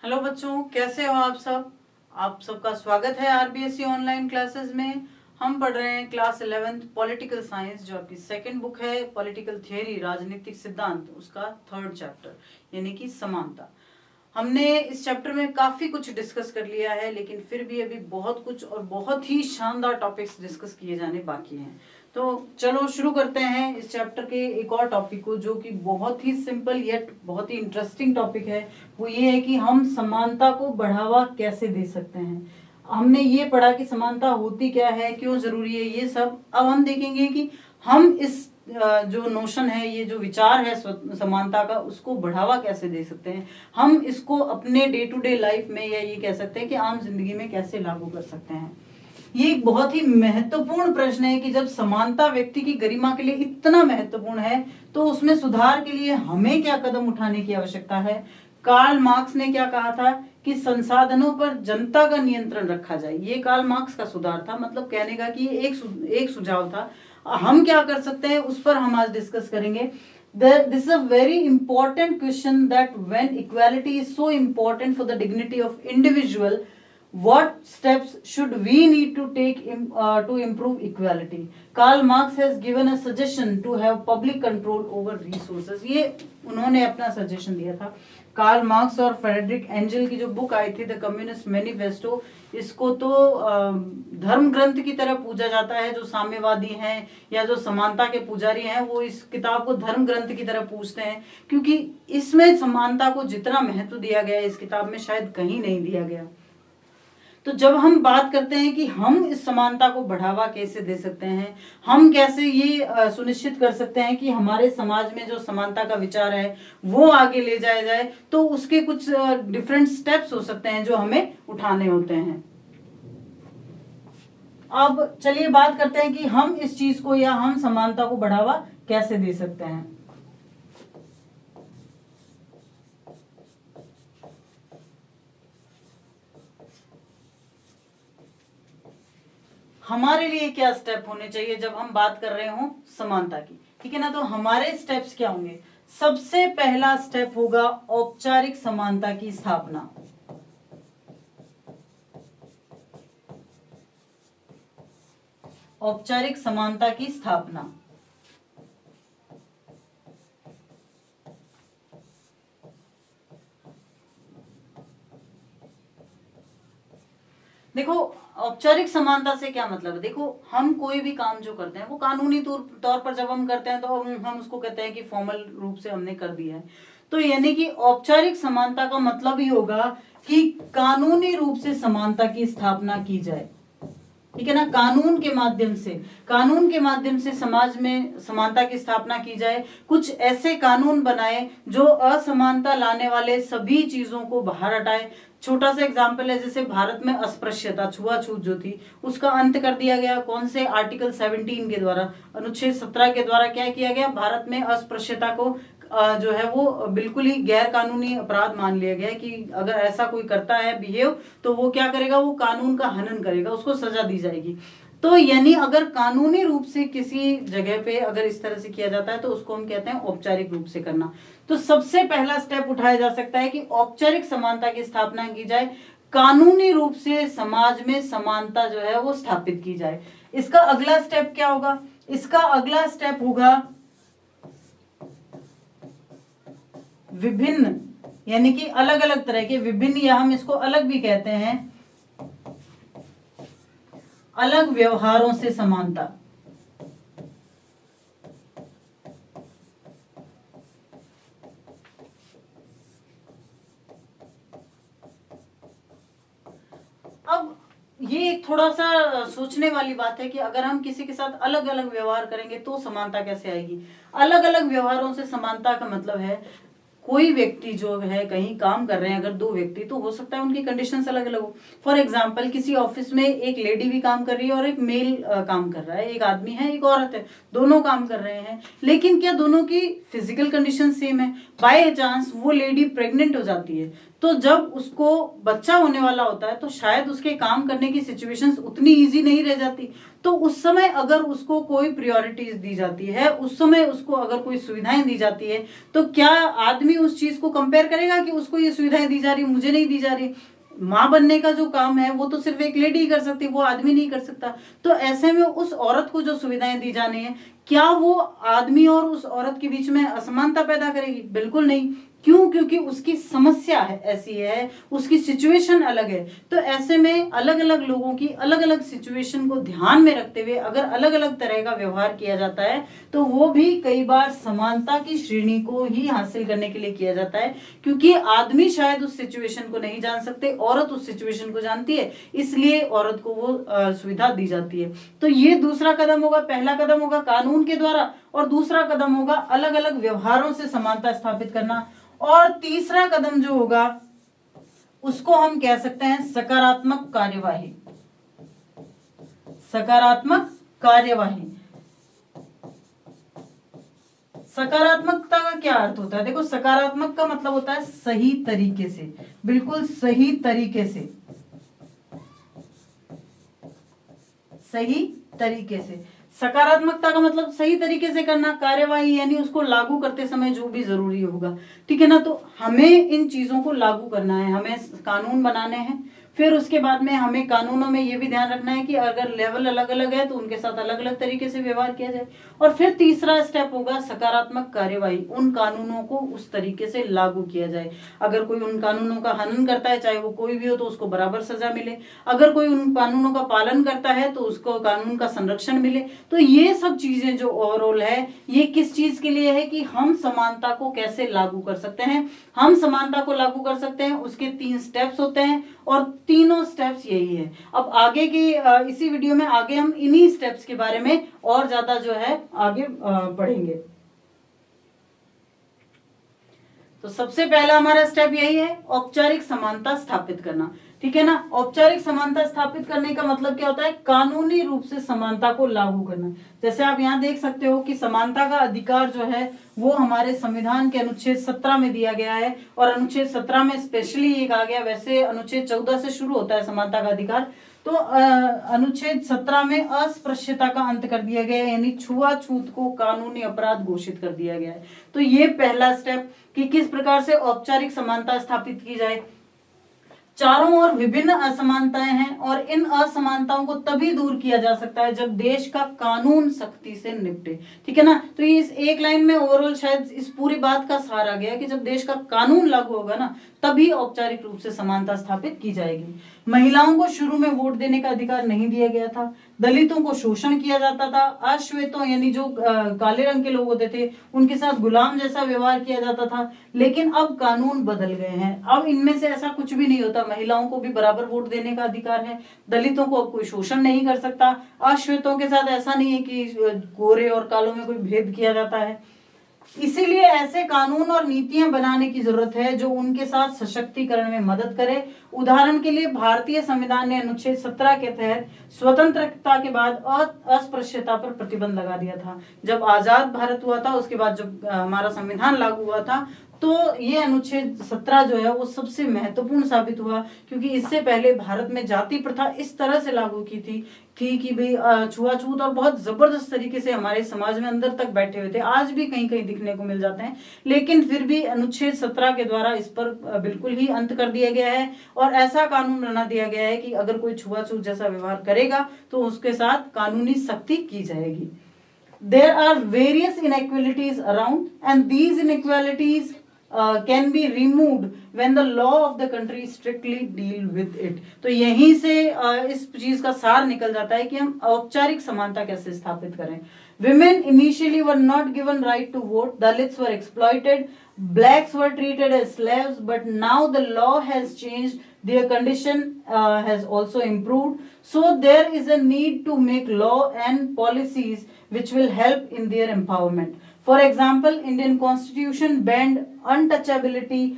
Hello बच्चों, कैसे हो आप सब। आप सबका स्वागत है आरबीएससी ऑनलाइन क्लासेस में। हम पढ़ रहे हैं क्लास 11th पॉलिटिकल साइंस, जो आपकी सेकंड बुक है पॉलिटिकल थियरी राजनीतिक सिद्धांत, उसका थर्ड चैप्टर यानी कि समानता। हमने इस चैप्टर में काफी कुछ डिस्कस कर लिया है, लेकिन फिर भी अभी बहुत कुछ और बहुत ही शानदार टॉपिक्स डिस्कस किए जाने बाकी हैं। तो चलो शुरू करते हैं इस चैप्टर के एक और टॉपिक को, जो कि बहुत ही सिंपल येट बहुत ही इंटरेस्टिंग टॉपिक है। वो ये है कि हम समानता को बढ़ावा कैसे दे सकते हैं। हमने ये पढ़ा कि समानता होती क्या है, क्यों जरूरी है, ये सब अब हम देखेंगे कि हम इस जो नोशन है, ये जो विचार है समानता का, उसको बढ़ावा कैसे दे सकते हैं। हम इसको अपने डे टू डे लाइफ में, या ये कह सकते हैं कि आम जिंदगी में कैसे लागू कर सकते हैं। ये एक बहुत ही महत्वपूर्ण प्रश्न है कि जब समानता व्यक्ति की गरिमा के लिए इतना महत्वपूर्ण है, तो उसमें सुधार के लिए हमें क्या कदम उठाने की आवश्यकता है। कार्ल मार्क्स ने क्या कहा था कि संसाधनों पर जनता का नियंत्रण रखा जाए। ये कार्ल मार्क्स का सुधार था, मतलब कहने का कि एक सुझाव था। हम क्या कर सकते हैं उस पर हम आज डिस्कस करेंगे। This is a very important question, that when equality is so important for the dignity of individual, what steps should we need to take to improve equality? Karl Marx has given a suggestion to have public control over resources. ये उन्होंने अपना suggestion दिया था। Karl Marx और Frederick angel की जो book आई थी the communist manifesto, इसको तो धर्म ग्रंथ की तरह पूजा जाता है। जो साम्यवादी हैं या जो समानता के पुजारी हैं, वो इस किताब को धर्म ग्रंथ की तरह पूजते हैं, क्योंकि इसमें समानता को जितना महत्व दिया गया है इस किताब में शायद कहीं नहीं दिया गया। तो जब हम बात करते हैं कि हम इस समानता को बढ़ावा कैसे दे सकते हैं, हम कैसे ये सुनिश्चित कर सकते हैं कि हमारे समाज में जो समानता का विचार है वो आगे ले जाया जाए, तो उसके कुछ डिफरेंट स्टेप्स हो सकते हैं जो हमें उठाने होते हैं। अब चलिए बात करते हैं कि हम इस चीज को, या हम समानता को बढ़ावा कैसे दे सकते हैं। हमारे लिए क्या स्टेप होने चाहिए जब हम बात कर रहे हो समानता की, ठीक है ना। तो हमारे स्टेप्स क्या होंगे। सबसे पहला स्टेप होगा औपचारिक समानता की स्थापना। औपचारिक समानता की स्थापना। देखो, औपचारिक समानता से क्या मतलब है। देखो, हम कोई भी काम जो करते हैं वो कानूनी तौर पर जब हम करते हैं तो हम उसको कहते हैं कि फॉर्मल रूप से हमने कर दिया है। तो यानी कि औपचारिक समानता का मतलब ही होगा कि कानूनी रूप से समानता की स्थापना की जाए, ठीक है ना। कानून के माध्यम से समाज में समानता की स्थापना की जाए। कुछ ऐसे कानून बनाए जो असमानता लाने वाले सभी चीजों को बाहर हटाए। छोटा सा एग्जाम्पल है, जैसे भारत में अस्पृश्यता, छुआछूत जो थी, उसका अंत कर दिया गया। कौन से आर्टिकल 17 के द्वारा, अनुच्छेद 17 के द्वारा क्या किया गया, भारत में अस्पृश्यता को जो है वो बिल्कुल ही गैर कानूनी अपराध मान लिया गया कि अगर ऐसा कोई करता है बिहेव, तो वो क्या करेगा, वो कानून का हनन करेगा, उसको सजा दी जाएगी। तो यानी अगर कानूनी रूप से किसी जगह पे अगर इस तरह से किया जाता है तो उसको हम कहते हैं औपचारिक रूप से करना। तो सबसे पहला स्टेप उठाया जा सकता है कि औपचारिक समानता की स्थापना की जाए, कानूनी रूप से समाज में समानता जो है वो स्थापित की जाए। इसका अगला स्टेप क्या होगा। इसका अगला स्टेप होगा विभिन्न, यानी कि अलग अलग तरह के विभिन्न, या हम इसको अलग भी कहते हैं, अलग व्यवहारों से समानता। अब ये थोड़ा सा सोचने वाली बात है कि अगर हम किसी के साथ अलग अलग व्यवहार करेंगे तो समानता कैसे आएगी। अलग अलग व्यवहारों से समानता का मतलब है, कोई व्यक्ति जो है कहीं काम कर रहे हैं, अगर दो व्यक्ति, तो हो सकता है उनकी कंडीशंस अलग अलग हो। फॉर एग्जांपल, किसी ऑफिस में एक लेडी भी काम कर रही है और एक मेल काम कर रहा है, एक आदमी है एक औरत है, दोनों काम कर रहे हैं, लेकिन क्या दोनों की फिजिकल कंडीशन सेम है। बाय चांस वो लेडी प्रेग्नेंट हो जाती है, तो जब उसको बच्चा होने वाला होता है तो शायद उसके काम करने की सिचुएशंस उतनी इजी नहीं रह जाती। तो उस समय अगर उसको कोई प्रायोरिटीज दी जाती है, उस समय उसको अगर कोई सुविधाएं दी जाती है, तो क्या आदमी उस चीज को कंपेयर करेगा कि उसको ये सुविधाएं दी जा रही, मुझे नहीं दी जा रही? माँ बनने का जो काम है वो तो सिर्फ एक लेडी ही कर सकती, वो आदमी नहीं कर सकता। तो ऐसे में उस औरत को जो सुविधाएं दी जानी है, क्या वो आदमी और उस औरत के बीच में असमानता पैदा करेगी? बिल्कुल नहीं। क्यों? क्योंकि उसकी समस्या है ऐसी है, उसकी सिचुएशन अलग है। तो ऐसे में अलग अलग लोगों की अलग अलग सिचुएशन को ध्यान में रखते हुए अगर अलग अलग तरह का व्यवहार किया जाता है तो वो भी कई बार समानता की श्रेणी को ही हासिल करने के लिए किया जाता है, क्योंकि आदमी शायद उस सिचुएशन को नहीं जान सकते, औरत उस सिचुएशन को जानती है, इसलिए औरत को वो सुविधा दी जाती है। तो ये दूसरा कदम होगा। पहला कदम होगा कानून के द्वारा, और दूसरा कदम होगा अलग अलग व्यवहारों से समानता स्थापित करना, और तीसरा कदम जो होगा उसको हम कह सकते हैं सकारात्मक कार्यवाही। सकारात्मक कार्यवाही। सकारात्मकता का क्या अर्थ होता है? देखो, सकारात्मक का मतलब होता है सही तरीके से, बिल्कुल सही तरीके से, सही तरीके से। सकारात्मकता का मतलब सही तरीके से करना, कार्यवाही यानी उसको लागू करते समय जो भी जरूरी होगा, ठीक है ना। तो हमें इन चीजों को लागू करना है, हमें कानून बनाने हैं। फिर उसके बाद में हमें कानूनों में ये भी ध्यान रखना है कि अगर लेवल अलग अलग है तो उनके साथ अलग अलग तरीके से व्यवहार किया जाए। और फिर तीसरा स्टेप होगा सकारात्मक कार्यवाही, उन कानूनों को उस तरीके से लागू किया जाए। अगर कोई उन कानूनों का हनन करता है, चाहे वो कोई भी हो, तो उसको बराबर सजा मिले। अगर कोई उन कानूनों का पालन करता है तो उसको कानून का संरक्षण मिले। तो ये सब चीजें जो ओवरऑल है, ये किस चीज के लिए है कि हम समानता को कैसे लागू कर सकते हैं। हम समानता को लागू कर सकते हैं, उसके 3 स्टेप्स होते हैं, और तीनों स्टेप्स यही है। अब आगे की इसी वीडियो में आगे हम इन्हीं स्टेप्स के बारे में और ज्यादा जो है आगे पढ़ेंगे। तो सबसे पहला हमारा स्टेप यही है, औपचारिक समानता स्थापित करना, ठीक है ना। औपचारिक समानता स्थापित करने का मतलब क्या होता है? कानूनी रूप से समानता को लागू करना। जैसे आप यहाँ देख सकते हो कि समानता का अधिकार जो है वो हमारे संविधान के अनुच्छेद 17 में दिया गया है, और अनुच्छेद 17 में स्पेशली ये कहा गया, वैसे अनुच्छेद 14 से शुरू होता है समानता का अधिकार। तो अनुच्छेद 17 में अस्पृश्यता का अंत कर दिया गया है, यानी छुआछूत को कानूनी अपराध घोषित कर दिया गया है। तो ये पहला स्टेप कि किस प्रकार से औपचारिक समानता स्थापित की जाए। चारों ओर विभिन्न असमानताएं हैं, और इन असमानताओं को तभी दूर किया जा सकता है जब देश का कानून सख्ती से निपटे, ठीक है ना। तो ये इस एक लाइन में ओवरऑल शायद इस पूरी बात का सार आ गया कि जब देश का कानून लागू होगा ना, तभी औपचारिक रूप से समानता स्थापित की जाएगी। महिलाओं को शुरू में वोट देने का अधिकार नहीं दिया गया था, दलितों को शोषण किया जाता था, अश्वेतों यानी जो काले रंग के लोग होते थे उनके साथ गुलाम जैसा व्यवहार किया जाता था। लेकिन अब कानून बदल गए हैं, अब इनमें से ऐसा कुछ भी नहीं होता। महिलाओं को भी बराबर वोट देने का अधिकार है, दलितों को अब कोई शोषण नहीं कर सकता, अश्वेतों के साथ ऐसा नहीं है कि गोरे और कालों में कोई भेद किया जाता है। इसीलिए ऐसे कानून और नीतियां बनाने की जरूरत है जो उनके साथ सशक्तिकरण में मदद करे। उदाहरण के लिए भारतीय संविधान ने अनुच्छेद 17 के तहत स्वतंत्रता के बाद अस्पृश्यता पर प्रतिबंध लगा दिया था। जब आजाद भारत हुआ था, उसके बाद जब हमारा संविधान लागू हुआ था, तो ये अनुच्छेद 17 जो है वो सबसे महत्वपूर्ण साबित हुआ, क्योंकि इससे पहले भारत में जाति प्रथा इस तरह से लागू की थी कि भाई छुआछूत और बहुत जबरदस्त तरीके से हमारे समाज में अंदर तक बैठे हुए थे। आज भी कहीं कहीं दिखने को मिल जाते हैं, लेकिन फिर भी अनुच्छेद 17 के द्वारा इस पर बिल्कुल ही अंत कर दिया गया है, और ऐसा कानून बना दिया गया है कि अगर कोई छुआछूत जैसा व्यवहार करेगा तो उसके साथ कानूनी सख्ती की जाएगी। There are various inequalities around, and these inequalities can be removed when the law of the country strictly deal with it। तो यहीं से इस चीज का सार निकल जाता है कि हम औपचारिक समानता कैसे स्थापित करें। Women initially were not given right to vote, Dalits were exploited, blacks were treated as slaves, but now the law has changed, their condition has also improved, so there is a need to make law and policies which will help in their empowerment. For example, Indian Constitution banned untouchability.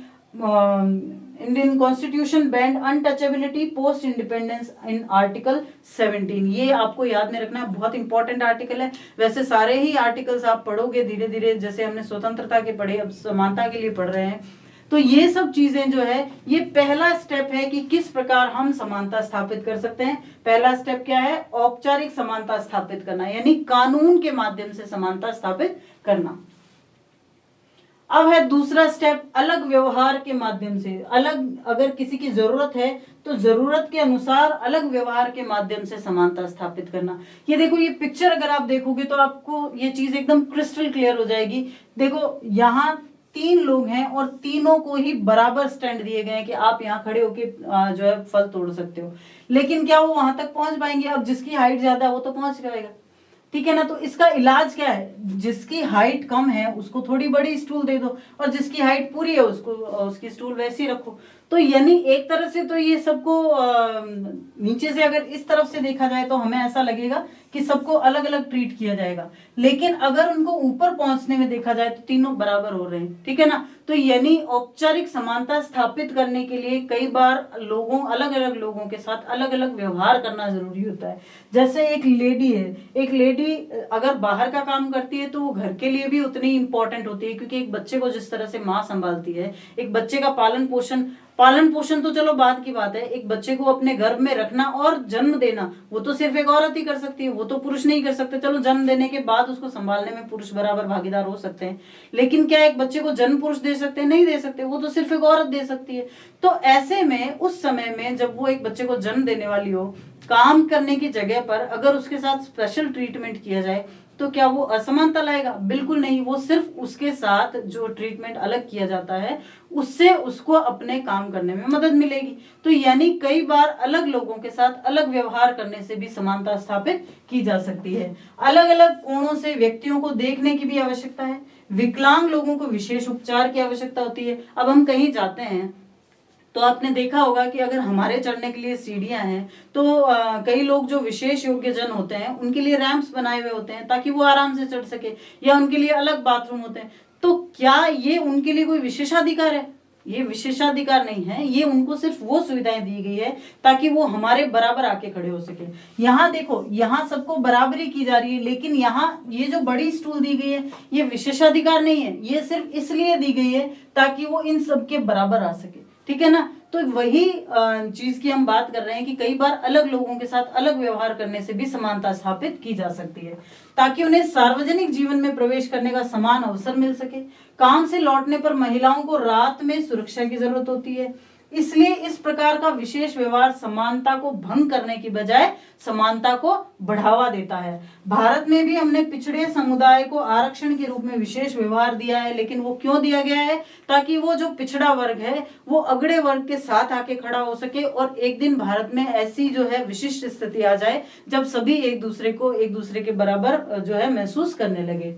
Indian Constitution banned untouchability post independence in Article 17। ये आपको याद में रखना है, बहुत important article है। वैसे सारे ही आर्टिकल्स आप पढ़ोगे धीरे धीरे, जैसे हमने स्वतंत्रता के पढ़े, अब समानता के लिए पढ़ रहे हैं। तो ये सब चीजें जो है, ये पहला स्टेप है कि किस प्रकार हम समानता स्थापित कर सकते हैं। पहला स्टेप क्या है? औपचारिक समानता स्थापित करना, यानी कानून के माध्यम से समानता स्थापित करना। अब है दूसरा स्टेप, अलग व्यवहार के माध्यम से। अलग, अगर किसी की जरूरत है तो जरूरत के अनुसार अलग व्यवहार के माध्यम से समानता स्थापित करना। ये देखो, ये पिक्चर अगर आप देखोगे तो आपको ये चीज एकदम क्रिस्टल क्लियर हो जाएगी। देखो, यहाँ 3 लोग हैं और तीनों को ही बराबर स्टैंड दिए गए हैं कि आप यहाँ खड़े होके जो है फल तोड़ सकते हो, लेकिन क्या वो वहां तक पहुंच पाएंगे? अब जिसकी हाइट ज्यादा है वो तो पहुंच जाएगा, ठीक है ना। तो इसका इलाज क्या है? जिसकी हाइट कम है उसको थोड़ी बड़ी स्टूल दे दो, और जिसकी हाइट पूरी है उसको उसकी स्टूल वैसी रखो। तो यानी एक तरह से तो ये सबको नीचे से अगर इस तरफ से देखा जाए तो हमें ऐसा लगेगा कि सबको अलग अलग ट्रीट किया जाएगा, लेकिन अगर उनको ऊपर पहुंचने में देखा जाए तो तीनों बराबर हो रहे हैं, ठीक है ना। तो यानी औपचारिक समानता स्थापित करने के लिए कई बार लोगों, अलग अलग लोगों के साथ अलग अलग व्यवहार करना जरूरी होता है। जैसे एक लेडी है, एक लेडी अगर बाहर का काम करती है तो वो घर के लिए भी उतनी इंपॉर्टेंट होती है, क्योंकि एक बच्चे को जिस तरह से माँ संभालती है, एक बच्चे का पालन पोषण तो चलो बात की बात है, एक बच्चे को अपने गर्भ में रखना और जन्म देना वो तो सिर्फ एक औरत ही कर सकती है, वो तो पुरुष नहीं कर सकते। चलो जन्म देने के बाद उसको संभालने में पुरुष बराबर भागीदार हो सकते हैं, लेकिन क्या एक बच्चे को जन्म पुरुष दे सकते हैं? नहीं दे सकते, वो तो सिर्फ एक औरत दे सकती है। तो ऐसे में उस समय में जब वो एक बच्चे को जन्म देने वाली हो, काम करने की जगह पर अगर उसके साथ स्पेशल ट्रीटमेंट किया जाए तो क्या वो असमानता लाएगा? बिल्कुल नहीं। वो सिर्फ उसके साथ जो ट्रीटमेंट अलग किया जाता है उससे उसको अपने काम करने में मदद मिलेगी। तो यानी कई बार अलग लोगों के साथ अलग व्यवहार करने से भी समानता स्थापित की जा सकती है। अलग अलग कोणों से व्यक्तियों को देखने की भी आवश्यकता है। विकलांग लोगों को विशेष उपचार की आवश्यकता होती है। अब हम कहीं जाते हैं तो आपने देखा होगा कि अगर हमारे चढ़ने के लिए सीढ़ियां हैं तो कई लोग जो विशेष योग्य जन होते हैं उनके लिए रैंप्स बनाए हुए होते हैं ताकि वो आराम से चढ़ सके, या उनके लिए अलग बाथरूम होते हैं। तो क्या ये उनके लिए कोई विशेषाधिकार है? ये विशेषाधिकार नहीं है, ये उनको सिर्फ वो सुविधाएं दी गई है ताकि वो हमारे बराबर आके खड़े हो सके। यहाँ देखो, यहाँ सबको बराबरी की जा रही है, लेकिन यहाँ ये जो बड़ी स्टूल दी गई है ये विशेषाधिकार नहीं है, ये सिर्फ इसलिए दी गई है ताकि वो इन सबके बराबर आ सके, ठीक है ना। तो वही चीज की हम बात कर रहे हैं कि कई बार अलग लोगों के साथ अलग व्यवहार करने से भी समानता स्थापित की जा सकती है ताकि उन्हें सार्वजनिक जीवन में प्रवेश करने का समान अवसर मिल सके। काम से लौटने पर महिलाओं को रात में सुरक्षा की जरूरत होती है, इसलिए इस प्रकार का विशेष व्यवहार समानता को भंग करने की बजाय समानता को बढ़ावा देता है। भारत में भी हमने पिछड़े समुदाय को आरक्षण के रूप में विशेष व्यवहार दिया है, लेकिन वो क्यों दिया गया है? ताकि वो जो पिछड़ा वर्ग है वो अगड़े वर्ग के साथ आके खड़ा हो सके और एक दिन भारत में ऐसी जो है विशिष्ट स्थिति आ जाए जब सभी एक दूसरे के बराबर जो है महसूस करने लगे।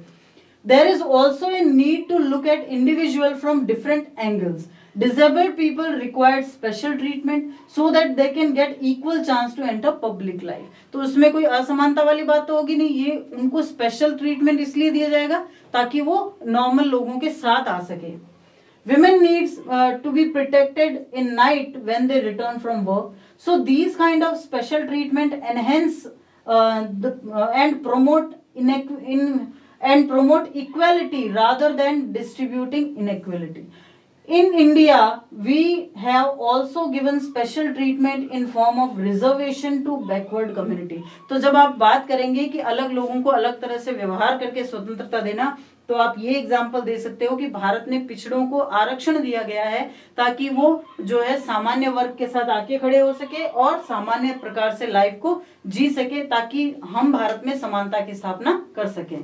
There is also a need to look at individual from different angles. Disabled people require special treatment so that they can get equal chance to enter public life. तो उसमें कोई असमानता वाली बात तो होगी नहीं, ये उनको स्पेशल ट्रीटमेंट इसलिए दिया जाएगा ताकि वो नॉर्मल लोगों के साथ आ सके। Women needs to be protected in night when they return from work. So these kind of special treatment enhance and promote equality rather than distributing inequality. In India, we have also given special treatment in form of reservation to backward community. तो जब आप बात करेंगे कि अलग लोगों को अलग तरह से व्यवहार करके स्वतंत्रता देना, तो आप ये एग्जाम्पल दे सकते हो कि भारत में पिछड़ों को आरक्षण दिया गया है ताकि वो जो है सामान्य वर्ग के साथ आके खड़े हो सके और सामान्य प्रकार से लाइफ को जी सके ताकि हम भारत में समानता की स्थापना कर सकें।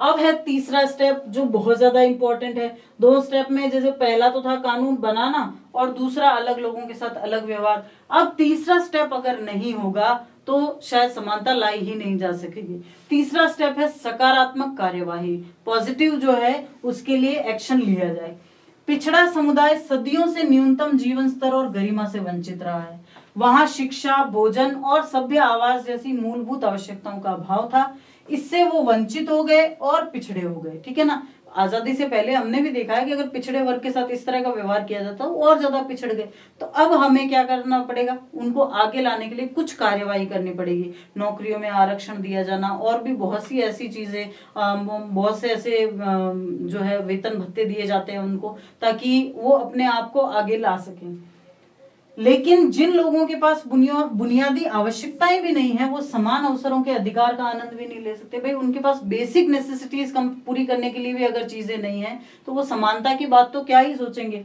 अब है तीसरा स्टेप जो बहुत ज्यादा इंपॉर्टेंट है। दो स्टेप में जैसे पहला तो था कानून बनाना और दूसरा अलग लोगों के साथ अलग व्यवहार। अब तीसरा स्टेप अगर नहीं होगा तो शायद समानता लाई ही नहीं जा सकेगी। तीसरा स्टेप है सकारात्मक कार्यवाही, पॉजिटिव जो है उसके लिए एक्शन लिया जाए। पिछड़ा समुदाय सदियों से न्यूनतम जीवन स्तर और गरिमा से वंचित रहा है। वहां शिक्षा, भोजन और सभ्य आवास जैसी मूलभूत आवश्यकताओं का अभाव था। इससे वो वंचित हो गए और पिछड़े हो गए, ठीक है ना। आजादी से पहले हमने भी देखा है कि अगर पिछड़े वर्ग के साथ इस तरह का व्यवहार किया जाता वो और ज्यादा पिछड़ गए। तो अब हमें क्या करना पड़ेगा, उनको आगे लाने के लिए कुछ कार्यवाही करनी पड़ेगी। नौकरियों में आरक्षण दिया जाना और भी बहुत सी ऐसी चीजें, बहुत से ऐसे जो है वेतन भत्ते दिए जाते हैं उनको, ताकि वो अपने आप को आगे ला सकें। लेकिन जिन लोगों के पास बुनियादी आवश्यकताएं भी नहीं है, वो समान अवसरों के अधिकार का आनंद भी नहीं ले सकते। भाई उनके पास बेसिक नेसेसिटीज पूरी करने के लिए भी अगर चीजें नहीं है तो वो समानता की बात तो क्या ही सोचेंगे,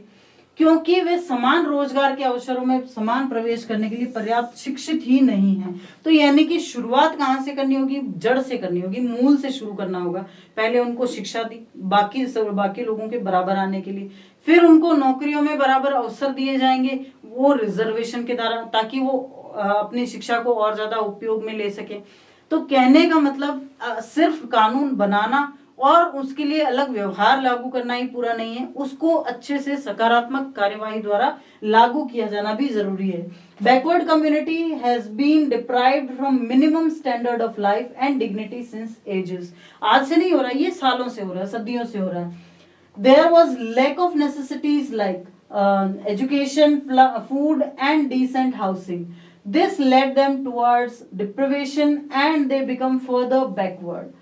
क्योंकि वे समान रोजगार के अवसरों में समान प्रवेश करने के लिए पर्याप्त शिक्षित ही नहीं है। तो यानी कि शुरुआत कहाँ से करनी होगी, जड़ से करनी होगी, मूल से शुरू करना होगा। पहले उनको शिक्षा दी बाकी लोगों के बराबर आने के लिए, फिर उनको नौकरियों में बराबर अवसर दिए जाएंगे वो रिजर्वेशन के द्वारा, ताकि वो अपनी शिक्षा को और ज्यादा उपयोग में ले सके। तो कहने का मतलब सिर्फ कानून बनाना और उसके लिए अलग व्यवहार लागू करना ही पूरा नहीं है, उसको अच्छे से सकारात्मक कार्यवाही द्वारा लागू किया जाना भी जरूरी है। Backward community has been deprived from minimum standard of life and dignity since ages. आज से नहीं हो रहा, ये सालों से हो रहा है, सदियों से हो रहा है। There was lack of necessities like education, food and decent housing. This led them towards deprivation and they become further backward.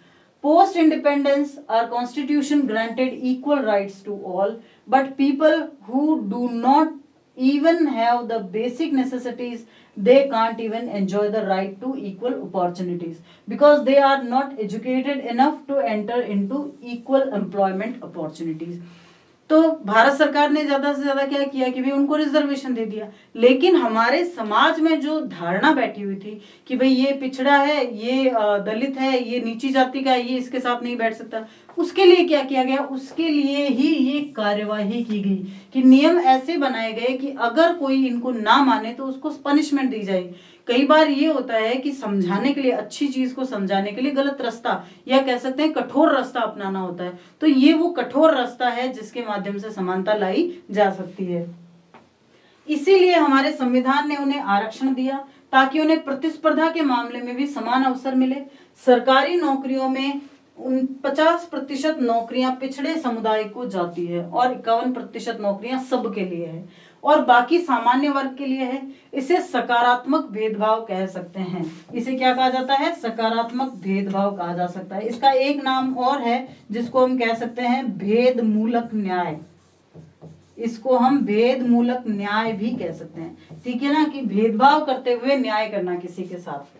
Post-independence, our constitution granted equal rights to all, but people who do not even have the basic necessities, they can't even enjoy the right to equal opportunities because they are not educated enough to enter into equal employment opportunities. तो भारत सरकार ने ज्यादा से ज्यादा क्या किया कि भाई उनको रिजर्वेशन दे दिया, लेकिन हमारे समाज में जो धारणा बैठी हुई थी कि भाई ये पिछड़ा है, ये दलित है, ये नीची जाति का है, ये इसके साथ नहीं बैठ सकता, उसके लिए क्या किया गया, उसके लिए ही ये कार्यवाही की गई कि नियम ऐसे बनाए गए कि अगर कोई इनको ना माने तो उसको पनिशमेंट दी जाए। कई बार ये होता है कि समझाने के लिए, अच्छी चीज को समझाने के लिए गलत रास्ता या कह सकते हैं कठोर रास्ता अपनाना होता है, तो ये वो कठोर रास्ता है जिसके माध्यम से समानता लाई जा सकती है। इसीलिए हमारे संविधान ने उन्हें आरक्षण दिया ताकि उन्हें प्रतिस्पर्धा के मामले में भी समान अवसर मिले। सरकारी नौकरियों में 50% नौकरियां पिछड़े समुदाय को जाती है और 51% नौकरियां सबके लिए है और बाकी सामान्य वर्ग के लिए है। इसे सकारात्मक भेदभाव कह सकते हैं। इसे क्या कहा जाता है, सकारात्मक भेदभाव कहा जा सकता है। इसका एक नाम और है जिसको हम कह सकते हैं भेदमूलक न्याय। इसको हम भेदमूलक न्याय भी कह सकते हैं, ठीक है ना, कि भेदभाव करते हुए न्याय करना किसी के साथ।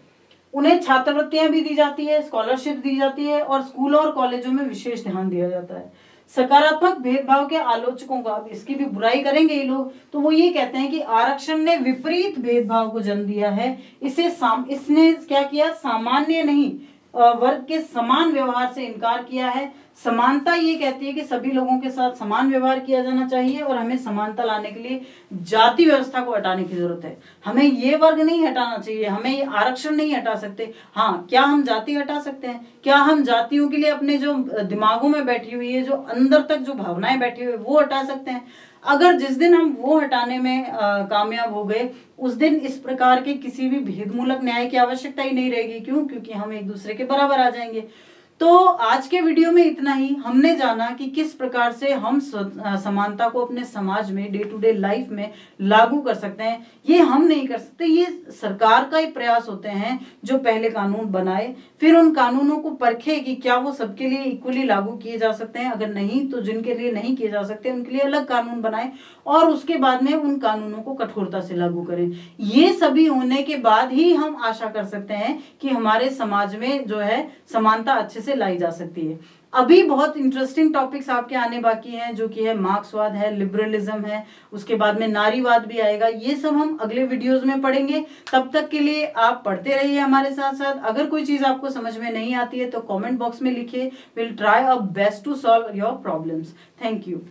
उन्हें छात्रवृत्तियां भी दी जाती है, स्कॉलरशिप दी जाती है और स्कूलों और कॉलेजों में विशेष ध्यान दिया जाता है। सकारात्मक भेदभाव के आलोचकों का, इसकी भी बुराई करेंगे ये लोग, तो वो ये कहते हैं कि आरक्षण ने विपरीत भेदभाव को जन्म दिया है। इसने क्या किया, सामान्य नहीं वर्ग के समान व्यवहार से इनकार किया है। समानता ये कहती है कि सभी लोगों के साथ समान व्यवहार किया जाना चाहिए और हमें समानता लाने के लिए जाति व्यवस्था को हटाने की जरूरत है। हमें ये वर्ग नहीं हटाना चाहिए, हमें ये आरक्षण नहीं हटा सकते। हाँ, क्या हम जाति हटा सकते हैं? क्या हम जातियों के लिए अपने जो दिमागों में बैठी हुई है, जो अंदर तक जो भावनाएं बैठी हुई है, वो हटा सकते हैं? अगर जिस दिन हम वो हटाने में कामयाब हो गए, उस दिन इस प्रकार के किसी भी भेदमूलक न्याय की आवश्यकता ही नहीं रहेगी। क्यों? क्योंकि हम एक दूसरे के बराबर आ जाएंगे। तो आज के वीडियो में इतना ही। हमने जाना कि किस प्रकार से हम समानता को अपने समाज में, डे टू डे लाइफ में लागू कर सकते हैं। ये हम नहीं कर सकते, ये सरकार का ही प्रयास होते हैं जो पहले कानून बनाए, फिर उन कानूनों को परखे कि क्या वो सबके लिए इक्वली लागू किए जा सकते हैं। अगर नहीं तो जिनके लिए नहीं किए जा सकते उनके लिए अलग कानून बनाए और उसके बाद में उन कानूनों को कठोरता से लागू करें। ये सभी होने के बाद ही हम आशा कर सकते हैं कि हमारे समाज में जो है समानता अच्छे से लाई जा सकती है। अभी बहुत इंटरेस्टिंग टॉपिक्स आपके आने बाकी हैं, जो कि है मार्क्सवाद है, लिबरलिज्म है, उसके बाद में नारीवाद भी आएगा। ये सब हम अगले वीडियोस में पढ़ेंगे। तब तक के लिए आप पढ़ते रहिए हमारे साथ साथ। अगर कोई चीज आपको समझ में नहीं आती है तो कमेंट बॉक्स में लिखिए। Will try our best to solve your problems. Thank you.